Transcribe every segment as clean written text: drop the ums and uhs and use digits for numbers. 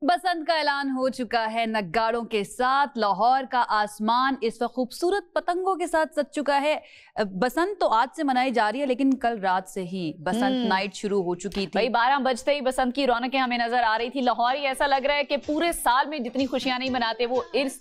बसंत का ऐलान हो चुका है नगाड़ों के साथ। लाहौर का आसमान इस वक्त खूबसूरत पतंगों के साथ सज चुका है। बसंत तो आज से मनाई जा रही है, लेकिन कल रात से ही बसंत नाइट शुरू हो चुकी थी। भाई 12 बजते ही बसंत की रौनकें हमें नजर आ रही थी। लाहौरी ऐसा लग रहा है कि पूरे साल में जितनी खुशियां नहीं मनाते वो इस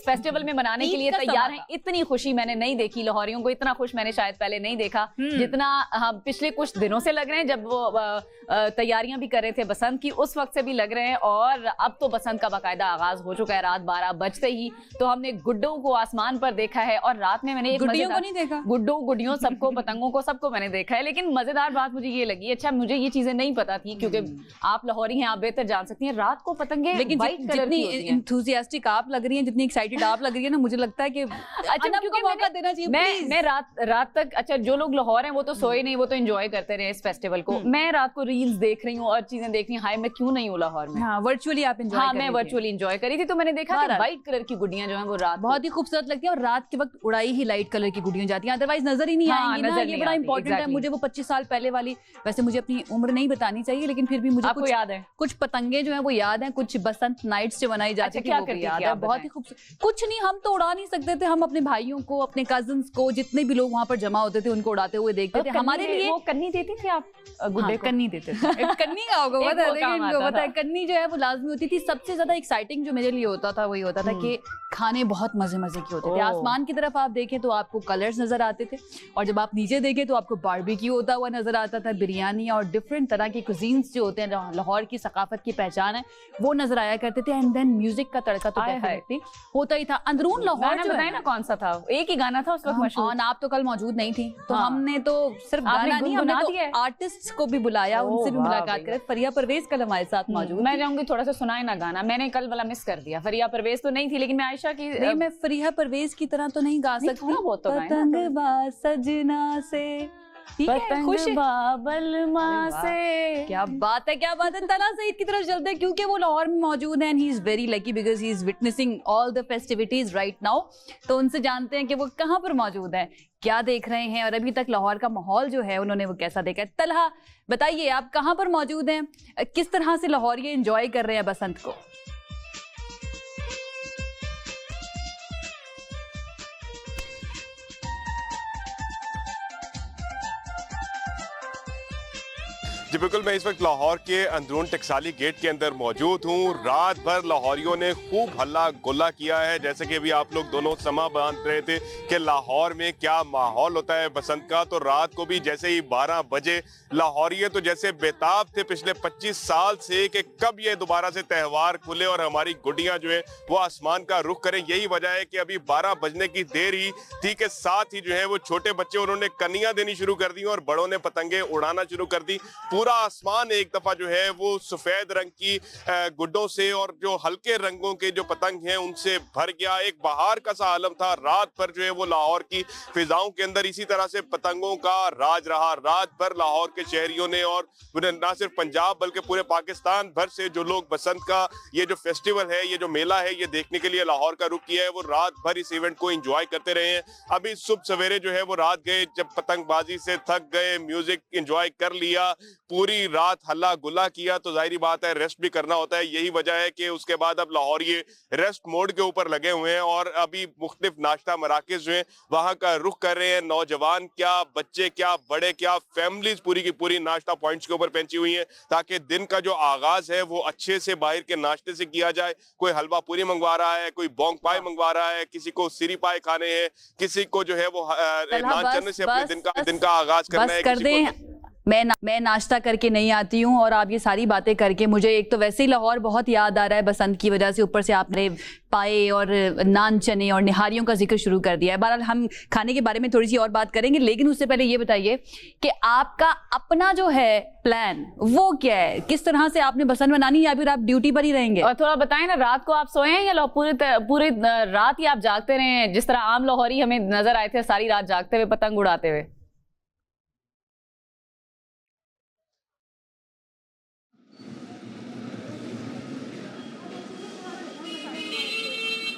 फेस्टिवल में मनाने के लिए तैयार हैं। इतनी खुशी मैंने नहीं देखी, लाहौरियों को इतना खुश मैंने शायद पहले नहीं देखा जितना हम पिछले कुछ दिनों से लग रहे हैं। जब वो तैयारियां भी कर रहे थे बसंत की, उस वक्त से भी लग रहे हैं। और अब तो बसंत का बाकायदा आगाज हो चुका है रात 12 बजते ही। तो हमने गुड्डों को आसमान पर देखा है, और रात में मैंने एक गुड्डियों को नहीं देखा, गुड्डियों सबको, पतंगों को सबको मैंने देखा है। लेकिन मजेदार बात मुझे ये लगी, अच्छा मुझे ये चीजें नहीं पता थी, क्योंकि आप लाहौरी हैं, आप बेहतर जान सकती हैं। रात को पतंगे लेकिन जितनी इंथुसियास्टिक आप लग रही हैं, जितनी एक्साइटेड आप लग रही है ना, मुझे लगता है कि अच्छा क्योंकि मौका देना चाहिए। मैं रात तक, अच्छा जो लोग लाहौर हैं वो तो सोए नहीं, वो तो एंजॉय करते रहे इस फेस्टिवल को। मैं रात को रील्स देख रही हूँ और चीजें देख रही हूँ, हाय मैं क्यों नहीं हूँ लाहौर में। हाँ, वर्चुअली आप एंजॉय हाँ, मैं वर्चुअली एंजॉय करी थी, तो मैंने देखा कि व्हाइट कलर की गुड्डियां जो हैं वो रात बहुत ही खूबसूरत लगती है। और रात के वक्त उड़ाई ही लाइट कलर की गुड्डियां जाती हैं, अदरवाइज नजर ही नहीं आएंगी ना। ये बड़ा इंपॉर्टेंट है। मुझे वो 25 साल पहले वाली, वैसे मुझे अपनी उम्र नहीं बतानी चाहिए, लेकिन फिर भी मुझे आपको याद है कुछ पतंगे जो है वो याद है, कुछ बसंत नाइट्स जो मनाई जाती थी वो भी याद है। बहुत ही खूबसूरत। कुछ नहीं, हम तो उड़ा नहीं सकते थे, हम अपने भाइयों को, अपने कजिन्स को, जितने भी लोग वहां पर जमा होते थे उनको उड़ाते हुए देखते थे। हमारे लिए वो कन्नी देती थी आप गुड्डे को? कन्नी देते थे। कन्नी का होगा पता है, कन्नी जो है वो लाजमी होती थी। सबसे ज्यादा एक्साइटिंग जो मेरे लिए होता था वही होता था कि खाने बहुत मजे मजे के होते थे। आसमान की तरफ आप देखें तो आपको कलर्स नजर आते थे, और जब आप नीचे देखें तो आपको बारबेक्यू होता हुआ नजर आता था। बिरयानी और डिफरेंट तरह के कुजीन्स जो होते हैं, लाहौर की सकाफत की पहचान है, वो नजर आया करते थे। एंड देन म्यूजिक का तड़का तो डेफिनेटली होता ही था। अंदरून लाहौर जो है ना, कौन सा था, एक ही गाना था उस वक्त मशहूर। आप तो कल मौजूद नहीं थी, तो हमने तो सिर्फ गाना नहीं, हमने तो आर्टिस्ट को भी बुलाया, उनसे भी मुलाकात करें। फरिया परवेज कल हमारे साथ मौजूद। मैं चाहूंगी थोड़ा सा सुनाए ना गाना, मैंने कल वाला मिस कर दिया। फरिया परवेज तो नहीं थी, लेकिन मैं आयशा की मैं फरिया परवेज की तरह तो नहीं गा सकती। पतंगबाज सजना से खुश बाबल माँ से। क्या बात है, क्या बात है। तला सईद की तरफ चलते हैं, क्योंकि वो लाहौर में मौजूद है। And he is very lucky because he is witnessing all the festivities right now. तो उनसे जानते हैं कि वो कहाँ पर मौजूद है, क्या देख रहे हैं, और अभी तक लाहौर का माहौल जो है उन्होंने वो कैसा देखा है। तलहा बताइए, आप कहाँ पर मौजूद हैं, किस तरह से लाहौर ये एंजॉय कर रहे हैं बसंत को? जी बिल्कुल, मैं इस वक्त लाहौर के अंदरून टकसाली गेट के अंदर मौजूद हूँ। रात भर लाहौरियों ने खूब हल्ला गुल्ला किया है। जैसे कि अभी आप लोग दोनों समा बांध रहे थे कि लाहौर में क्या माहौल होता है बसंत का, तो रात को भी जैसे ही 12 बजे लाहौरिये तो जैसे बेताब थे पिछले 25 साल से कि कब ये दोबारा से त्यौहार खुले और हमारी गुड्डियाँ जो है वो आसमान का रुख करें। यही वजह है कि अभी 12 बजने की देर ही थी कि साथ ही जो है वो छोटे बच्चे उन्होंने कन्नियाँ देनी शुरू कर दी और बड़ों ने पतंगे उड़ाना शुरू कर दी। पूरा आसमान एक दफा जो है वो सफेद रंग की गुड्डों से और जो हल्के रंगों के जो पतंग हैं उनसे भर गया। एक बहार का सा आलम था। रात भर जो है वो लाहौर की फिजाओं के अंदर इसी तरह से पतंगों का राज रहा। रात भर लाहौर के शहरियों ने और ना सिर्फ पंजाब बल्कि पूरे पाकिस्तान भर से जो लोग बसंत का ये जो फेस्टिवल है, ये जो मेला है, ये देखने के लिए लाहौर का रुख किया है, वो रात भर इस इवेंट को एंजॉय करते रहे हैं। अभी सुबह सवेरे जो है वो रात गए, जब पतंगबाजी से थक गए, म्यूजिक एंजॉय कर लिया, पूरी रात हल्ला गुल्ला किया, तो जाहिर बात है रेस्ट भी करना होता है। यही वजह है कि उसके बाद अब लाहौर ये रेस्ट मोड के ऊपर लगे हुए हैं और अभी मुख्तलिफ नाश्ता मराकज जो है वहां का रुख कर रहे हैं। नौजवान क्या, बच्चे क्या, बड़े क्या, फैमिलीज पूरी की पूरी नाश्ता पॉइंट्स के ऊपर पहुंची हुई हैं ताकि दिन का जो आगाज है वो अच्छे से बाहर के नाश्ते से किया जाए। कोई हलवा पूरी मंगवा रहा है, कोई बोंग पाए मंगवा रहा है, किसी को सिरी पाए खाने हैं, किसी को जो है वो नान चने से अपने दिन का आगाज करना है। मैं नाश्ता करके नहीं आती हूँ, और आप ये सारी बातें करके मुझे एक तो वैसे ही लाहौर बहुत याद आ रहा है बसंत की वजह से, ऊपर से आपने पाए और नान चने और निहारियों का जिक्र शुरू कर दिया है। बहरहाल हम खाने के बारे में थोड़ी सी और बात करेंगे, लेकिन उससे पहले ये बताइए कि आपका अपना जो है प्लान वो क्या है, किस तरह से आपने बसंत मनानी, या फिर आप ड्यूटी पर ही रहेंगे? और थोड़ा बताएं ना, रात को आप सोए हैं या पूरे रात ही आप जागते रहे, जिस तरह आम लाहौरी हमें नजर आए थे सारी रात जागते हुए पतंग उड़ाते हुए?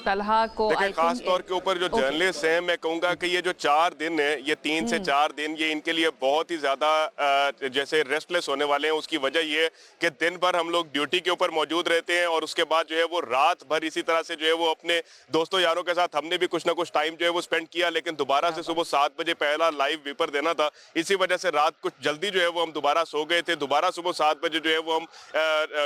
तलहा को देखिए खास तौर के ऊपर जो जर्नलिस्ट हैं, मैं कहूंगा कि ये जो 4 दिन है, ये 3 से 4 दिन ये इनके लिए बहुत ही ज्यादा जैसे रेस्टलेस होने वाले हैं। उसकी वजह ये है कि दिन भर हम लोग ड्यूटी के ऊपर मौजूद रहते हैं और उसके बाद जो है वो रात भर इसी तरह से जो है वो अपने दोस्तों यारों के साथ हमने भी कुछ ना कुछ टाइम जो है वो स्पेंड किया, लेकिन दोबारा से सुबह 7 बजे पहला लाइव वेपर देना था, इसी वजह से रात कुछ जल्दी जो है वो हम दोबारा सो गए थे। दोबारा सुबह 7 बजे जो है वो हम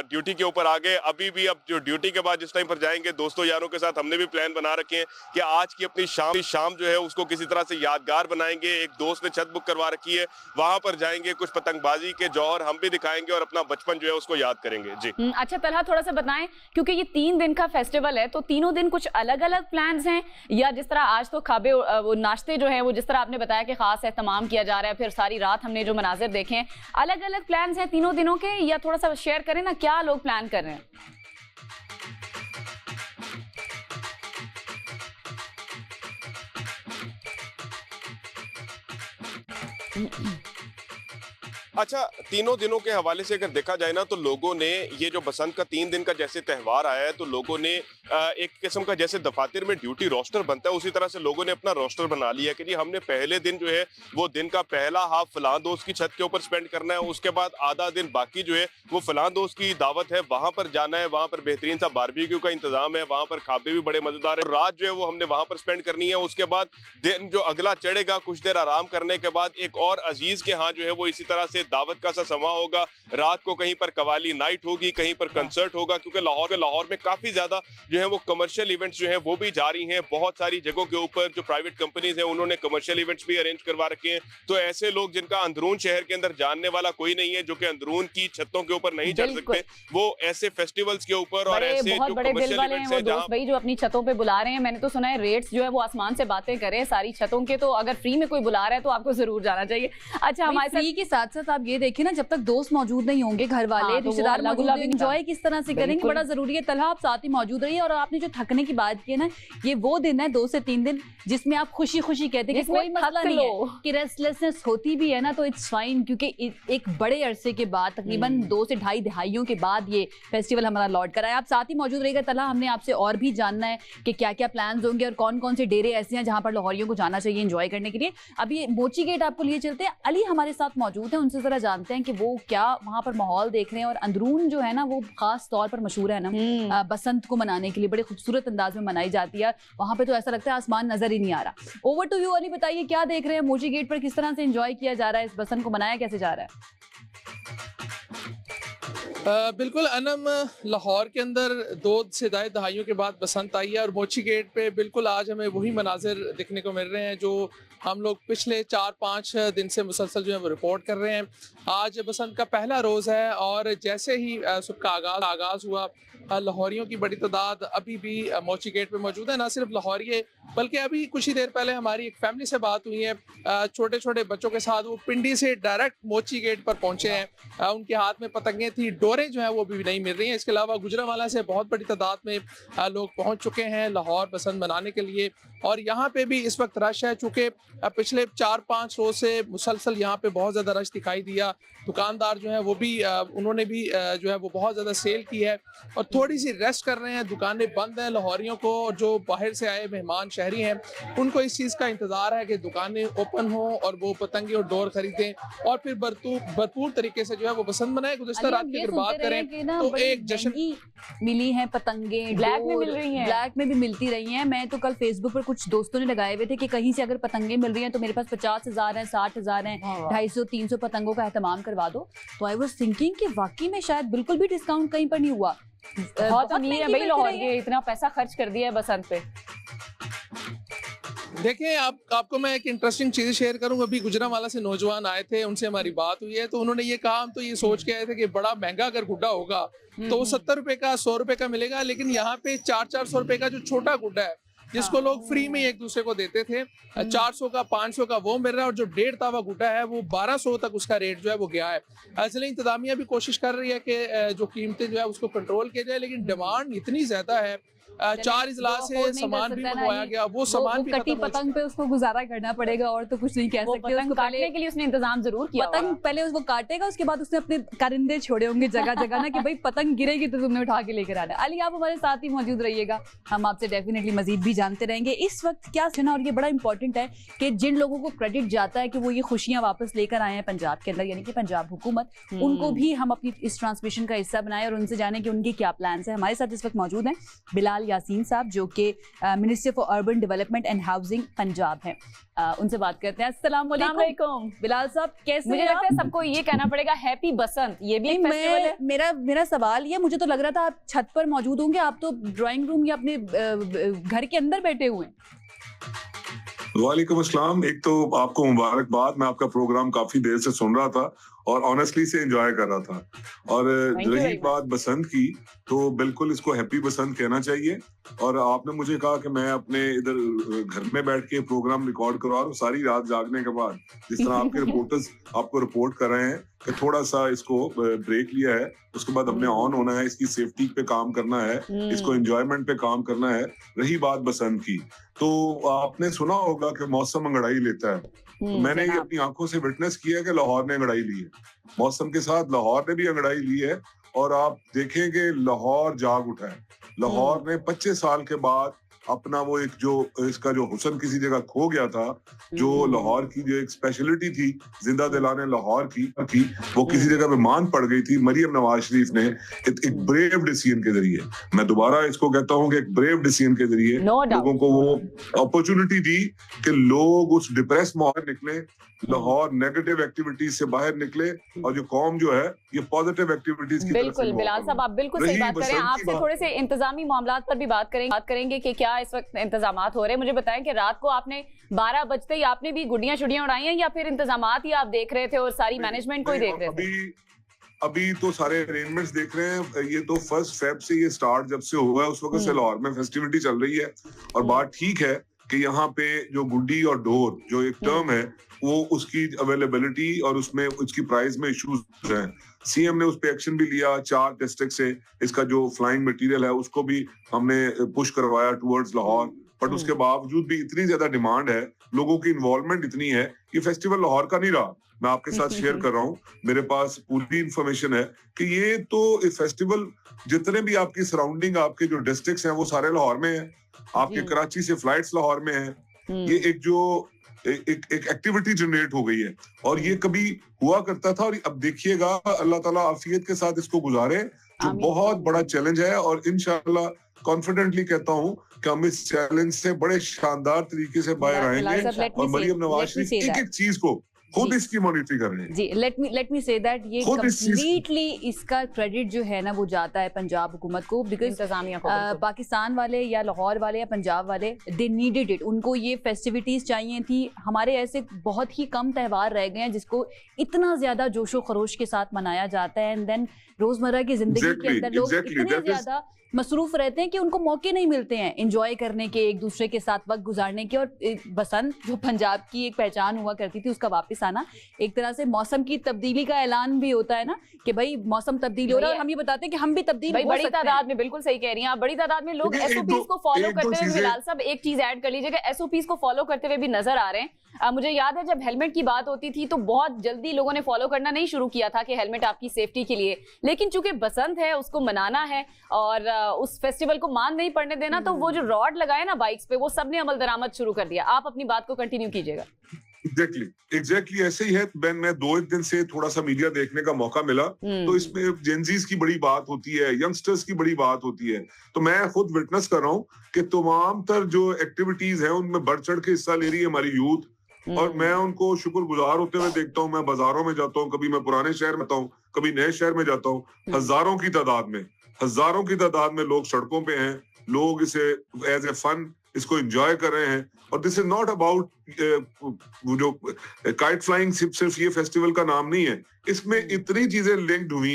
ड्यूटी के ऊपर आ गए। अभी भी अब जो ड्यूटी के बाद जिस टाइम पर जाएंगे दोस्तों यारों के साथ हमने भी प्लान बना रखे हैं कि आज की अपनी शाम जो है उसको किसी तरह से यादगार बनाएंगे। एक दोस्त ने छत बुक करवा रखी है, वहां पर जाएंगे, कुछ पतंगबाजी के जौहर हम भी दिखाएंगे और अपना बचपन जो है उसको याद करेंगे। जी अच्छा तलहा, थोड़ा सा बताएं, क्योंकि ये 3 दिन का फेस्टिवल है, तो तीनों दिन कुछ अलग अलग प्लान्स हैं, या जिस तरह आज तो खाबे वो नाश्ते जो है वो जिस तरह आपने बताया कि खास एहतमाम किया जा रहा है, फिर सारी रात हमने जो मनाजिर देखे हैं, अलग अलग प्लान्स हैं तीनों दिनों के, या थोड़ा सा शेयर करें ना क्या लोग प्लान कर रहे हैं? अच्छा, तीनों दिनों के हवाले से अगर देखा जाए ना तो लोगों ने ये जो बसंत का 3 दिन का जैसे त्योहार आया है, तो लोगों ने एक किस्म का जैसे दफातर में ड्यूटी रोस्टर बनता है उसी तरह से लोगों ने अपना रोस्टर बना लिया कि जी हमने पहले दिन जो है वो दिन का पहला हाफ फलां दोस्त की छत के ऊपर स्पेंड करना है, उसके बाद आधा दिन बाकी जो है वो फलां दोस्त की दावत है, वहां पर जाना है, वहां पर बेहतरीन सा बारबेक्यू का इंतजाम है, वहां पर खाबे भी बड़े मजेदार है, रात जो है वो हमने वहां पर स्पेंड करनी है। उसके बाद दिन जो अगला चढ़ेगा, कुछ देर आराम करने के बाद एक और अजीज के यहाँ जो है वो इसी तरह से दावत का सा समा होगा, रात को कहीं पर कवाली नाइट होगी, कहीं पर कंसर्ट होगा, क्योंकि लाहौर में काफी ज्यादा जो है वो कमर्शियल इवेंट्स जो है वो भी जारी हैं। बहुत सारी जगहों के ऊपर जो प्राइवेट कंपनीज हैं उन्होंने कमर्शियल इवेंट्स भी अरेंज करवा रखे हैं। तो ऐसे लोग जिनका अंदरून शहर के अंदर जानने वाला कोई नहीं है, जो कि अंदरून की छतों के ऊपर नहीं चढ़ सकते, वो ऐसे फेस्टिवल्स के ऊपर और ऐसे बहुत जो बड़े दिल कमर्शियल वाले हैं इवेंट्स वो हैं दोस्त भाई जो अपनी छतों पे बुला रहे हैं। मैंने तो सुना है रेट्स जो है वो आसमान से बातें करें सारी छतों के, तो अगर फ्री में कोई बुला रहा है तो आपको जरूर जाना चाहिए। अच्छा, हमारे फ्री के साथ साथ आप ये देखिए ना, जब तक दोस्त मौजूद नहीं होंगे, घर वाले तो रिश्तेदार मौजूद हैं, एंजॉय किस तरह से करेंगे, बिल्कुल। बड़ा जरूरी है। तलहा आप साथ ही मौजूद रहिए। और आपने जो थकने की बात की है ना, ये वो दिन है 2 से 3 दिन जिसमें आप खुशी खुशी कहते हैं कि कोई मसला नहीं है, कि रेस्टलेसनेस होती भी है ना तो इट्स फाइन, क्योंकि एक बड़े अरसे के बाद तकरीबन 2 से ढाई दहाइयों के बाद ये फेस्टिवल हमारा लौट कर आया। आप साथ ही मौजूद रहेगा। तलहा, हमने आपसे और भी जानना है कि क्या क्या प्लान होंगे और कौन कौन से डेरे ऐसे हैं जहां पर लाहौरियों को जाना चाहिए एंजॉय करने के लिए। अभी मोची गेट आपको लिए चलते हैं। अली हमारे साथ मौजूद है, उनसे जरा जानते हैं कि वो क्या वहां पर माहौल देख रहे हैं। और अंदरून जो है ना वो खास तौर पर मशहूर है ना बसंत को मनाने के लिए, बड़े खूबसूरत अंदाज में मनाई जाती है। वहां पे तो ऐसा लगता है आसमान नजर ही नहीं आ रहा। ओवर टू यू अली, बताइए क्या देख रहे हैं मोची गेट पर, किस तरह से एंजॉय किया जा रहा है, इस बसंत को मनाया कैसे जा रहा है? बिल्कुल अनम, लाहौर के अंदर 2 से ढाई दहाइयों के बाद बसंत आई है और मोची गेट पे बिल्कुल आज हमें वही मनाजिर देखने को मिल रहे हैं जो हम लोग पिछले 4-5 दिन से मुसलसल जो है वो रिपोर्ट कर रहे हैं। आज बसंत का पहला रोज़ है और जैसे ही सुबह का आगाज़ हुआ, लाहौरियों की बड़ी तादाद अभी भी मोची गेट पे मौजूद है। ना सिर्फ लाहौरी बल्कि अभी कुछ ही देर पहले हमारी एक फैमिली से बात हुई है, छोटे छोटे बच्चों के साथ, वो पिंडी से डायरेक्ट मोची गेट पर पहुंचे हैं। उनके हाथ में पतंगें थी, डोरें जो है वो भी नहीं मिल रही हैं। इसके अलावा गुजरांवाला से बहुत बड़ी तादाद में लोग पहुंच चुके हैं लाहौर बसंत मनाने के लिए। और यहाँ पे भी इस वक्त रश है, चूँकि पिछले 4-5 रोज से मुसलसल यहाँ पे बहुत ज़्यादा रश दिखाई दिया। दुकानदार जो है वो भी उन्होंने भी जो है वो बहुत ज़्यादा सेल की है और थोड़ी सी रेस्ट कर रहे हैं। दुकानें बंद हैं। लाहौरियों को और जो बाहर से आए मेहमान शहरी हैं उनको इस चीज़ का इंतज़ार है कि दुकानें ओपन हों और वो पतंगे और डोर खरीदें और फिर भरपूर तरीके से जो है वो बसंत मनाए। गुज़िश्ता रात की अगर बात करें तो एक जश्न मिली है पतंगे, ब्लैक में मिल रही हैं, ब्लैक में भी मिलती रही हैं। मैं तो कल फेसबुक पर कुछ दोस्तों ने लगाए हुए थे कि कहीं से अगर पतंगे मिल रही हैं तो मेरे पास 50,000 है, 60,000 है, 250-300 पतंगों का एहतमाम करवा दो। तो आई वाज थिंकिंग कि वाकई में शायद बिल्कुल भी डिस्काउंट कहीं पर नहीं हुआ। बहुत अमीर है भाई लाहौर के, इतना पैसा खर्च कर दिया है बसंत पे। देखिए आपको मैं एक इंटरेस्टिंग चीज़ शेयर करूंगा। अभी गुजरांवाला से नौजवान आए थे, उनसे हमारी बात हुई है, तो उन्होंने ये कहा, हम तो ये सोच के आए थे कि बड़ा महंगा अगर गुड्डा होगा तो वो 70 रुपए का 100 रुपए का मिलेगा, लेकिन यहाँ पे 400 रुपए का जो छोटा गुड्डा है जिसको लोग फ्री में एक दूसरे को देते थे, 400 का 500 का वो मिल रहा है। और जो 1.5 तावा गुड्डा है वो 1200 तक उसका रेट जो है वो गया है। इसलिए इंतजामिया भी कोशिश कर रही है कि जो कीमतें जो है उसको कंट्रोल किया जाए, लेकिन डिमांड इतनी ज़्यादा है 4 इजला से सामान भी मंगवाया गया, वो सामान भी कटी खत्म हो पतंग पे उसको गुजारा करना पड़ेगा और तो कुछ नहीं कह सकते। पतंग काटने के लिए उसने इंतजाम जरूर किया पतंग पहले उसको काटेगा, उसके बाद उसने अपने कारिंदे छोड़े होंगे जगह जगह ना कि भाई पतंग गिरेगी तो तुमने उठा के लेकर आना। अली आप हमारे साथ ही मौजूद रहिएगा, हम आपसे डेफिनेटली मजीद भी जानते रहेंगे। इस वक्त क्या है ना, और ये बड़ा इंपॉर्टेंट है कि जिन लोगों को क्रेडिट जाता है कि वो ये खुशियां वापस लेकर आए हैं पंजाब के अंदर, यानी कि पंजाब हुकूमत, उनको भी हम अपनी इस ट्रांसमिशन का हिस्सा बनाए और उनसे जाने कि उनके क्या प्लान्स हैं। हमारे साथ इस वक्त मौजूद हैं बिलाल यासीन साहब, जो कि minister for urban development and housing Punjab है। उनसे बात करते हैं। अस्सलाम वालेकुम बिलाल साहब, कैसे? मुझे लगता है सबको ये कहना पड़ेगा हैप्पी बसंत, ये भी एक फेस्टिवल है। मेरा सवाल ये, मुझे तो लग रहा था आप छत पर मौजूद होंगे, आप तो ड्राइंग रूम या अपने घर के अंदर बैठे हुए हैं। वालेकुम अस्सलाम। एक तो आपको मुबारकबाद, मैं आपका प्रोग्राम काफी देर से सुन रहा था और ऑनेस्टली से एंजॉय कर रहा था। और रही बात बसंत की, तो बिल्कुल इसको हैप्पी बसंत कहना चाहिए। और आपने मुझे कहा कि मैं अपने इधर घर में बैठ के प्रोग्राम रिकॉर्ड करवा रहा हूँ सारी रात जागने के बाद, जिस तरह आपके रिपोर्टर्स आपको रिपोर्ट कर रहे हैं कि थोड़ा सा इसको ब्रेक लिया है, उसके बाद हमने ऑन होना है, इसकी सेफ्टी पे काम करना है, इसको एंजॉयमेंट पे काम करना है। रही बात बसंत की, तो आपने सुना होगा कि मौसम अंगड़ाई लेता है। तो मैंने ये अपनी आंखों से विटनेस किया कि लाहौर ने अंगड़ाई ली है, मौसम के साथ लाहौर ने भी अंगड़ाई ली है। और आप देखेंगे लाहौर जाग उठा है। लाहौर ने 25 साल के बाद अपना वो एक जो इसका जो हुस्न किसी जगह खो गया था, जो लाहौर की जो एक स्पेशलिटी थी जिंदा दिलाने लाहौर की वो किसी जगह पे मान पड़ गई थी। मरियम नवाज शरीफ ने एक ब्रेव डिसीजन के जरिए, मैं दोबारा इसको कहता हूँ कि एक ब्रेव डिसीजन के जरिए लोगों को वो अपॉर्चुनिटी दी कि लोग उस डिप्रेस माहौल निकले, लाहौर नेगेटिव एक्टिविटीज से बाहर निकले और जो कौम जो है ये पॉजिटिव एक्टिविटीज की तरफ। बिल्कुल बिलाल साहब, आप बिल्कुल सही बात करें। आपसे थोड़े से इंतजामी मामलात पर भी बात करेंगे कि क्या इस वक्त इंतजामात हो रहे हैं। मुझे बताएं कि रात को आपने 12 बजते ही आपने भी गुड्डियां शुडियां उड़ाई हैं या फिर इंतजामात ही आप देख रहे थे और सारी मैनेजमेंट को ही देख रहे थे? अभी तो सारे अरेंजमेंट्स देख रहे हैं। ये तो 1 फेब से ये स्टार्ट जब से हुआ है उस वक्त से लाहौर में फेस्टिविटी चल रही है। और बात ठीक है कि यहाँ पे जो गुड्डी और डोर जो एक टर्म है, वो उसकी अवेलेबिलिटी और उसमें उसकी प्राइस में इश्यूज हैं। सीएम ने उस पे एक्शन भी लिया। 4 डिस्ट्रिक्ट से इसका जो फ्लाइंग मटेरियल है उसको भी हमने पुश करवाया टुवर्ड्स लाहौर। बट उसके बावजूद भी इतनी ज्यादा डिमांड है, लोगों की इन्वॉल्वमेंट इतनी है, ये फेस्टिवल लाहौर का नहीं रहा। मैं आपके साथ शेयर कर रहा हूँ, मेरे पास पूरी इंफॉर्मेशन है कि ये तो फेस्टिवल जितने भी आपकी सराउंडिंग आपके जो डिस्ट्रिक्ट्स हैं वो सारे लाहौर में है। आपके कराची से फ्लाइट्स लाहौर में है। ये एक जो एक एक्टिविटी जनरेट हो गई है और ये कभी हुआ करता था। और अब देखिएगा, अल्लाह ताला आफियत के साथ इसको गुजारे, जो बहुत बड़ा चैलेंज है। और इंशाल्लाह कॉन्फिडेंटली कहता हूँ कि हम इस चैलेंज से बड़े शानदार तरीके से बाहर आएंगे। और मरियम नवाज शरीफ एक एक चीज को खुद इसकी मॉनिटरिंग कर रहे हैं। जी, लेट मी से दैट ये कंप्लीटली इसका क्रेडिट जो है ना वो जाता है पंजाब हुकूमत को, बिकॉज इंतजामिया को। पाकिस्तान वाले या लाहौर वाले या पंजाब वाले, दे नीडेड इट, उनको ये फेस्टिविटीज चाहिए थी। हमारे ऐसे बहुत ही कम त्यौहार रह गए हैं जिसको इतना ज्यादा जोशो खरोश के साथ मनाया जाता है, एंड देन रोजमर्रा की जिंदगी के अंदर लोग इतने ज्यादा मसरूफ रहते हैं कि उनको मौके नहीं मिलते हैं एंजॉय करने के, एक दूसरे के साथ वक्त गुजारने के। और बसंत जो पंजाब की एक पहचान हुआ करती थी, उसका वापस आना एक तरह से मौसम की तब्दीली का ऐलान भी होता है ना, कि भाई मौसम तब्दील हो रहा है और हम ये बताते हैं कि हम भी तब्दील हो सकते हैं। बड़ी तादाद में, बिल्कुल सही कह रही हैं आप, बड़ी तादाद में लोग एसओपीज को फॉलो करते हुए, बिलाल साहब एक चीज ऐड कर लीजिएगा, एसओपीज को फॉलो करते हुए भी नजर आ रहे हैं। मुझे याद है जब हेलमेट की बात होती थी तो बहुत जल्दी लोगों ने फॉलो करना नहीं शुरू किया था कि हेलमेट आपकी सेफ्टी के लिए, लेकिन चूंकि बसंत है, उसको मनाना है और उस फेस्टिवल को मान नहीं पड़ने देना, तो वो जो रॉड लगाए ना बाइक्स पे, वो सबने अमल दरामद शुरू कर दिया। आप अपनी बात को कंटिन्यू कीजिएगा। एग्जैक्टली ऐसे ही है। मैं 2-1 दिन से थोड़ा सा मीडिया देखने का मौका मिला, तो इसमें जेनजीज की बड़ी बात होती है, यंगस्टर्स की बड़ी बात होती है। तो मैं खुद विटनेस कर रहा हूँ कि तमाम तर जो एक्टिविटीज हैं उनमें बढ़ चढ़ के हिस्सा ले रही है हमारी यूथ, और मैं उनको शुक्रगुजार होते हुए देखता हूँ। मैं बाजारों में जाता हूँ, कभी मैं पुराने शहर में जाता हूँ, कभी नए शहर में जाता हूँ, हजारों की तादाद में लोग सड़कों पे हैं, लोग इसे एज ए फन इसको एंजॉय कर रहे हैं। और दिस इज नॉट अबाउट जो काइट फ्लाइंग, सिर्फ ये फेस्टिवल का नाम नहीं है, इसमें इतनी चीजें लिंक्ड हुई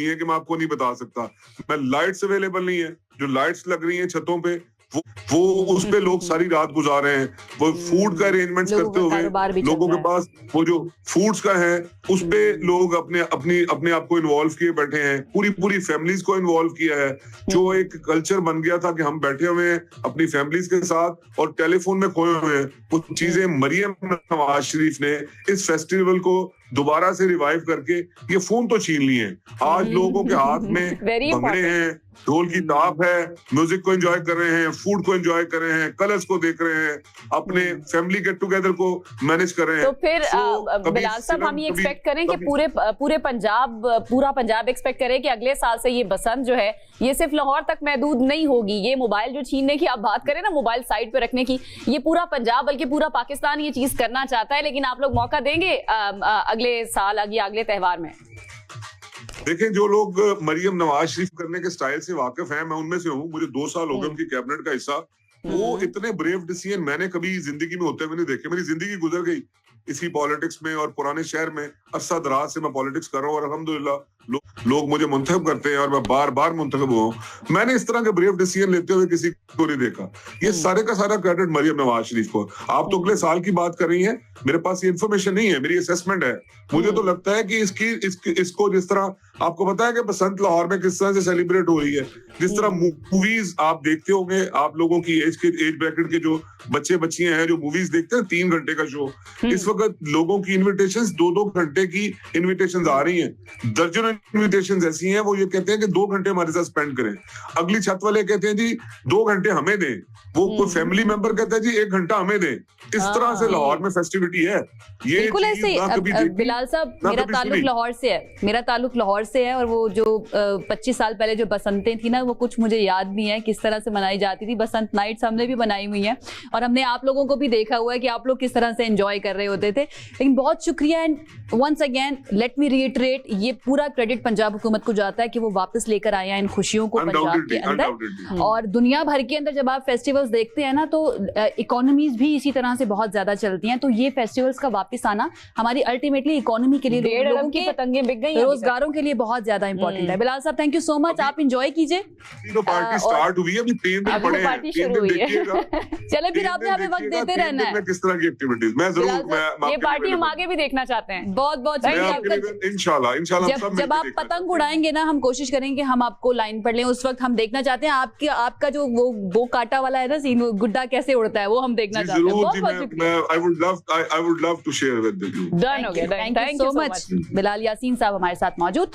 हैं कि मैं आपको नहीं बता सकता। मैं लाइट्स अवेलेबल नहीं है, जो लाइट्स लग रही हैं छतों पे, वो उस पे लोग सारी रात गुजार रहे हैं, वो फूड का अरेंजमेंट्स लोगों करते का हुए कारोबार भी चल लोगों रहा के है। पास वो जो फूड्स का है उस पे लोग अपने आप को इन्वॉल्व किए बैठे हैं, पूरी फैमिलीज को इन्वॉल्व किया है। जो एक कल्चर बन गया था कि हम बैठे हुए हैं अपनी फैमिलीज के साथ और टेलीफोन में खोए हुए हैं, वो चीजें मरियम नवाज शरीफ ने इस फेस्टिवल को दोबारा से रिवाइव करके ये फोन तो छीन लिए हैं। आज लोगों के हाथ में Very भंगड़े important. हैं, ढोल की ताप है, म्यूजिक को एंजॉय कर रहे हैं, फूड को एंजॉय कर रहे हैं, कलर्स को देख रहे हैं, अपने फैमिली गेट टुगेदर को मैनेज कर रहे हैं। तो फिर कभी बिलाल साहब हम ये कभी- एक्सपेक्ट करें कि कभी- पूरा पंजाब एक्सपेक्ट करे कि अगले साल से ये बसंत जो है ये सिर्फ लाहौर तक महदूद नहीं होगी। ये मोबाइल जो छीनने की आप बात करें ना, मोबाइल साइड पे रखने की, ये पूरा पंजाब बल्कि पूरा पाकिस्तान ये चीज करना चाहता है, लेकिन आप लोग मौका देंगे अगले साल या अगले त्योहार में? देखें, जो लोग मरियम नवाज शरीफ करने के स्टाइल से वाकिफ हैं, मैं उनमें से हूँ, मुझे 2 साल हो गए उनकी कैबिनेट का हिस्सा। वो इतने ब्रेव डिसीजन मैंने कभी जिंदगी में होते हुए नहीं देखे। मेरी जिंदगी गुजर गई इसी पॉलिटिक्स में और पुराने शहर में अरसा दराज से मैं पॉलिटिक्स कर रहा हूँ और अल्हम्दुलिल्लाह लोग मुझे मुंतखब करते हैं और मैं बार मुंतखब हुआ हूँ। मैंने इस तरह के ब्रेव डिसीजन लेते हुए किसी को नहीं देखा। ये सारे का सारा क्रेडिट मरियम नवाज शरीफ को। आप तो अगले साल की बात कर रही हैं, मेरे पास ये इन्फॉर्मेशन नहीं है, मेरी असेसमेंट है। मुझे तो लगता है कि इसको जिस तरह आपको पता है कि बसंत लाहौर में किस तरह से सेलिब्रेट हो रही है, जिस तरह मूवीज आप देखते होंगे, आप लोगों की एज ब्रैकेट के जो बच्चे बच्चियां हैं जो मूवीज देखते हैं 3 घंटे का शो, इस वक्त लोगों की इन्विटेशंस 2-2 घंटे की इन्विटेशंस आ रही हैं। दर्जनों इन्विटेशंस ऐसी हैं, वो ये कहते हैं कि 2 घंटे हमारे साथ स्पेंड करें। अगली छत वाले कहते हैं जी 2 घंटे हमें दें, वो कोई फैमिली मेंबर कहता है जी 1 घंटा हमें दें। इस तरह से लाहौर में फेस्टिविटी है। ये बिल्कुल चीज़ ऐसे ही। ना कभी अब देखी, बिलाल साहब, ना मेरा कभी ताल्लुक सुनी। लाहौर से है, मेरा ताल्लुक लाहौर से है, और वो जो 25 साल पहले जो बसंतें थी ना, वो कुछ मुझे याद भी है किस तरह से मनाई जाती थी। बसंत नाइट्स हमने भी बनाई हुई हैं और हमने आप लोगों को भी देखा हुआ है कि आप लोग किस तरह से एंजॉय कर रहे होते थे। लेकिन बहुत शुक्रिया, and once again let me reiterate, ये पूरा क्रेडिट पंजाब हुकूमत को जाता है कि वो वापस लेकर आए हैं इन खुशियों को पंजाब के अंदर। Undoubtedly. और दुनिया भर के अंदर जब आप फेस्टिवल्स देखते हैं ना, तो इकोनॉमीज भी इसी तरह से बहुत ज्यादा चलती हैं। तो ये फेस्टिवल्स का वापस आना हमारी अल्टीमेटली इकोनॉमी के लिए, 1.5 लोगों अरब की के पतंगें बिक गई हैं अभी तक। रोजगारों के लिए बहुत ज्यादा इंपॉर्टेंट है। बिलाल साहब, थैंक यू सो मच, आप इंजॉय कीजिए। तो पार्टी स्टार्ट हुई है, अभी 3 दिन अभी पड़े तो हैं, पार्टी 3 शुरू दिन हुई है। देखिएगा। चले फिर आपने हमें वक्त देते रहना है। किस तरह की एक्टिविटीज मैं जरूर बिलाल साहब, ये पार्टी हम आगे भी देखना चाहते हैं। बहुत बहुत शुक्रिया आपका। इंशाल्लाह हम सब जब मिलकर आप देखना पतंग उड़ाएंगे ना, हम कोशिश करेंगे कि हम आपको लाइन पर लें। उस वक्त हम देखना चाहते हैं आपका जो वो कांटा वाला है ना सीन, वो गुड्डा कैसे उड़ता है, वो हम देखना चाहते हैं। जरूर बहुत जी, बहुत शुक्रिया। I would love to share with you. Done हो गया, thank you so much. Bilal Yasin साहब हमारे साथ मौजूद थे।